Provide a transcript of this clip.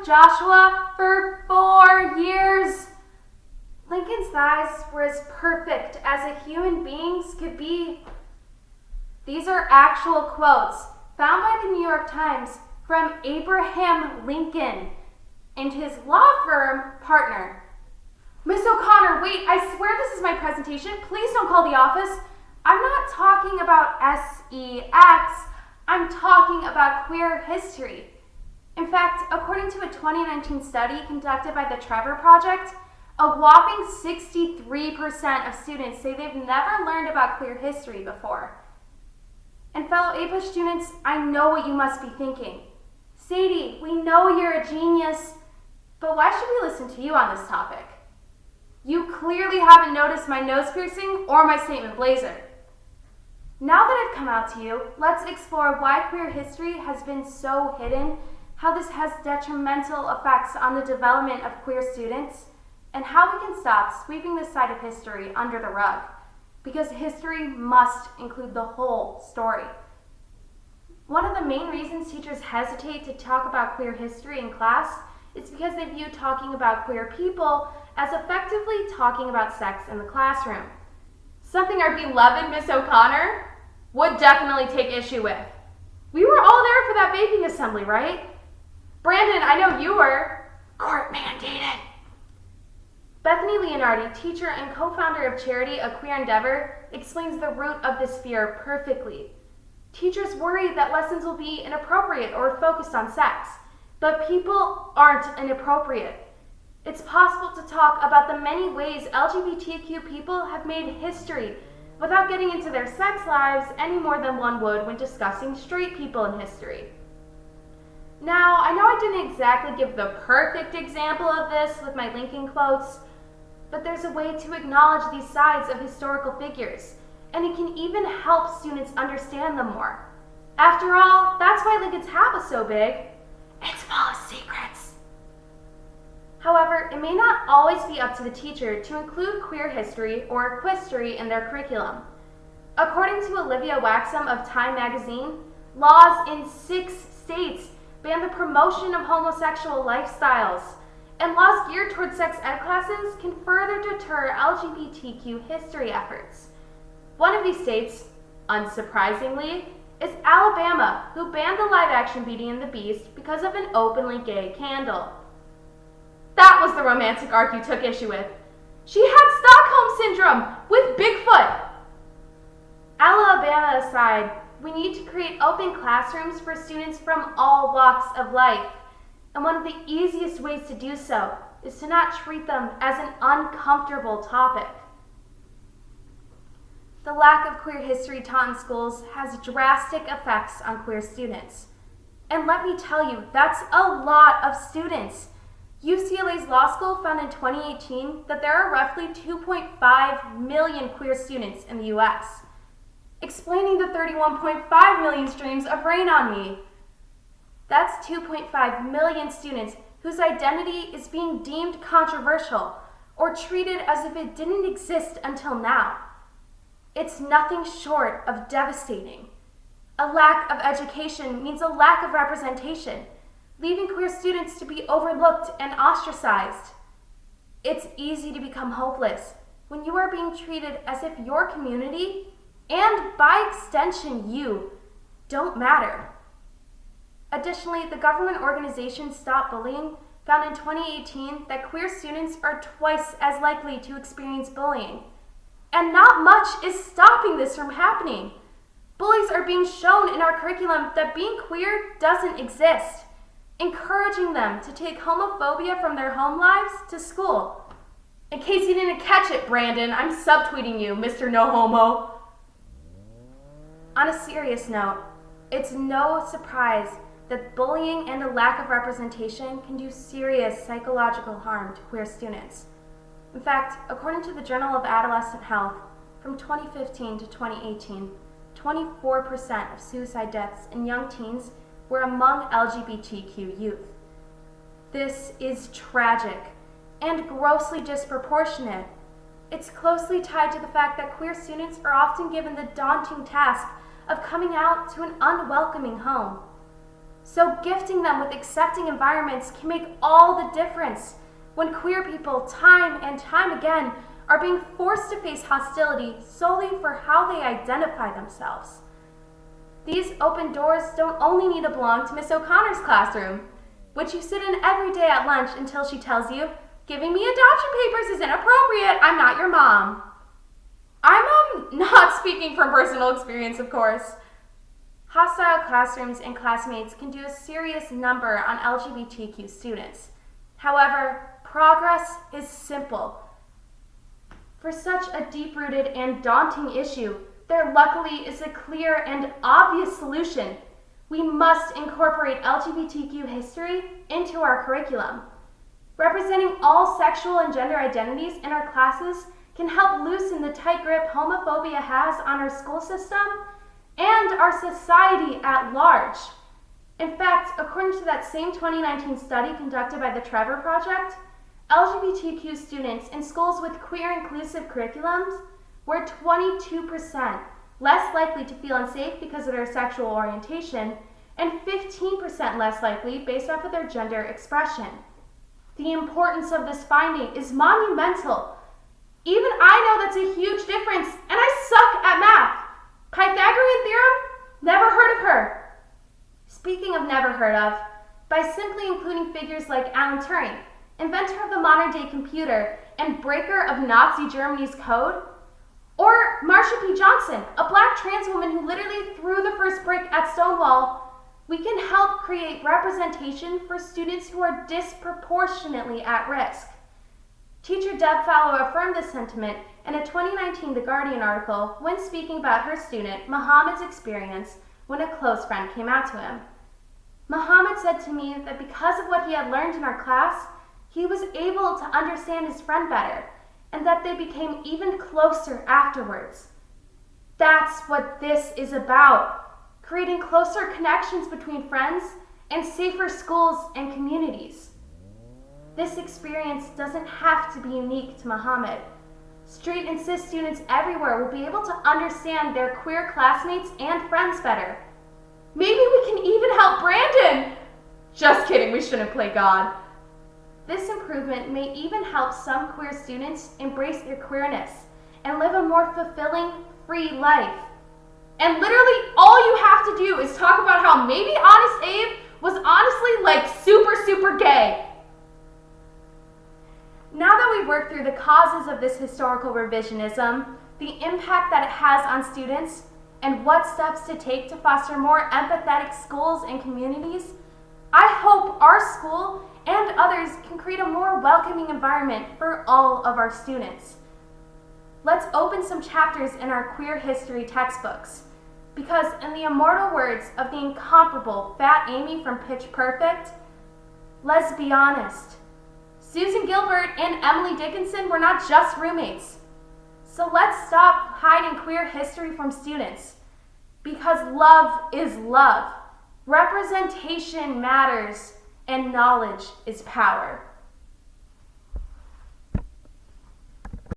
with Joshua for 4 years. Lincoln's thighs were as perfect as a human being's could be. These are actual quotes found by the New York Times from Abraham Lincoln and his law firm partner. Miss O'Connor, wait, I swear this is my presentation. Please don't call the office. I'm not talking about sex. I'm talking about queer history. In fact, according to a 2019 study conducted by the Trevor Project, a whopping 63% of students say they've never learned about queer history before. And fellow APA students, I know what you must be thinking. Sadie, we know you're a genius, but why should we listen to you on this topic? You clearly haven't noticed my nose piercing or my statement blazer. Now that I've come out to you, let's explore why queer history has been so hidden, how this has detrimental effects on the development of queer students, and how we can stop sweeping this side of history under the rug, because history must include the whole story. One of the main reasons teachers hesitate to talk about queer history in class is because they view talking about queer people as effectively talking about sex in the classroom. Something our beloved Miss O'Connor would definitely take issue with. We were all there for that baking assembly, right? Brandon, I know you were. Court mandated. Bethany Leonardi, teacher and co-founder of charity A Queer Endeavor, explains the root of this fear perfectly. Teachers worry that lessons will be inappropriate or focused on sex, but people aren't inappropriate. It's possible to talk about the many ways LGBTQ people have made history without getting into their sex lives any more than one would when discussing straight people in history. Now, I know I didn't exactly give the perfect example of this with my Lincoln quotes, but there's a way to acknowledge these sides of historical figures, and it can even help students understand them more. After all, that's why Lincoln's hat was so big. It's full of secrets. However, it may not always be up to the teacher to include queer history or equistory in their curriculum. According to Olivia Waxham of Time magazine, laws in 6 states ban the promotion of homosexual lifestyles, and laws geared towards sex ed classes can further deter LGBTQ history efforts. One of these states, unsurprisingly, is Alabama, who banned the live-action Beauty and the Beast because of an openly gay candle. That was the romantic arc you took issue with. She had Stockholm Syndrome with Bigfoot. Alabama aside, we need to create open classrooms for students from all walks of life. And one of the easiest ways to do so is to not treat them as an uncomfortable topic. The lack of queer history taught in schools has drastic effects on queer students. And let me tell you, that's a lot of students. UCLA's law school found in 2018 that there are roughly 2.5 million queer students in the US, explaining the 31.5 million streams of Rain on Me. That's 2.5 million students whose identity is being deemed controversial or treated as if it didn't exist until now. It's nothing short of devastating. A lack of education means a lack of representation, leaving queer students to be overlooked and ostracized. It's easy to become hopeless when you are being treated as if your community, and by extension you, don't matter. Additionally, the government organization Stop Bullying found in 2018 that queer students are twice as likely to experience bullying. And not much is stopping this from happening. Bullies are being shown in our curriculum that being queer doesn't exist, encouraging them to take homophobia from their home lives to school. In case you didn't catch it, Brandon, I'm subtweeting you, Mr. No Homo. On a serious note, it's no surprise that bullying and a lack of representation can do serious psychological harm to queer students. In fact, according to the Journal of Adolescent Health, from 2015 to 2018, 24% of suicide deaths in young teens were among LGBTQ youth. This is tragic and grossly disproportionate. It's closely tied to the fact that queer students are often given the daunting task of coming out to an unwelcoming home. So gifting them with accepting environments can make all the difference when queer people, time and time again, are being forced to face hostility solely for how they identify themselves. These open doors don't only need to belong to Miss O'Connor's classroom, which you sit in every day at lunch until she tells you, "Giving me adoption papers is inappropriate, I'm not your mom." I'm not speaking from personal experience, of course. Hostile classrooms and classmates can do a serious number on LGBTQ students. However, progress is simple. For such a deep-rooted and daunting issue, there luckily is a clear and obvious solution. We must incorporate LGBTQ history into our curriculum. Representing all sexual and gender identities in our classes can help loosen the tight grip homophobia has on our school system and our society at large. In fact, according to that same 2019 study conducted by the Trevor Project, LGBTQ students in schools with queer inclusive curriculums were 22% less likely to feel unsafe because of their sexual orientation and 15% less likely based off of their gender expression. The importance of this finding is monumental. Even I know that's a huge difference, and I suck at math. Pythagorean theorem? Never heard of her. Speaking of never heard of, by simply including figures like Alan Turing, inventor of the modern-day computer and breaker of Nazi Germany's code, or Marsha P. Johnson, a black trans woman who literally threw the first brick at Stonewall, we can help create representation for students who are disproportionately at risk. Teacher Deb Fallow affirmed this sentiment in a 2019 The Guardian article when speaking about her student Muhammad's experience when a close friend came out to him. Muhammad said to me that because of what he had learned in our class, he was able to understand his friend better, and that they became even closer afterwards. That's what this is about, creating closer connections between friends and safer schools and communities. This experience doesn't have to be unique to Muhammad. Straight and cis students everywhere will be able to understand their queer classmates and friends better. Maybe we can even help Brandon! Just kidding, we shouldn't play God. This improvement may even help some queer students embrace their queerness and live a more fulfilling, free life. And literally all you have to do is talk about how maybe Honest Abe was honestly like super gay. Now that we've worked through the causes of this historical revisionism, the impact that it has on students, and what steps to take to foster more empathetic schools and communities, I hope our school and others can create a more welcoming environment for all of our students. Let's open some chapters in our queer history textbooks, because in the immortal words of the incomparable Fat Amy from Pitch Perfect, let's be honest, Susan Gilbert and Emily Dickinson were not just roommates. So let's stop hiding queer history from students, because love is love, representation matters, and knowledge is power.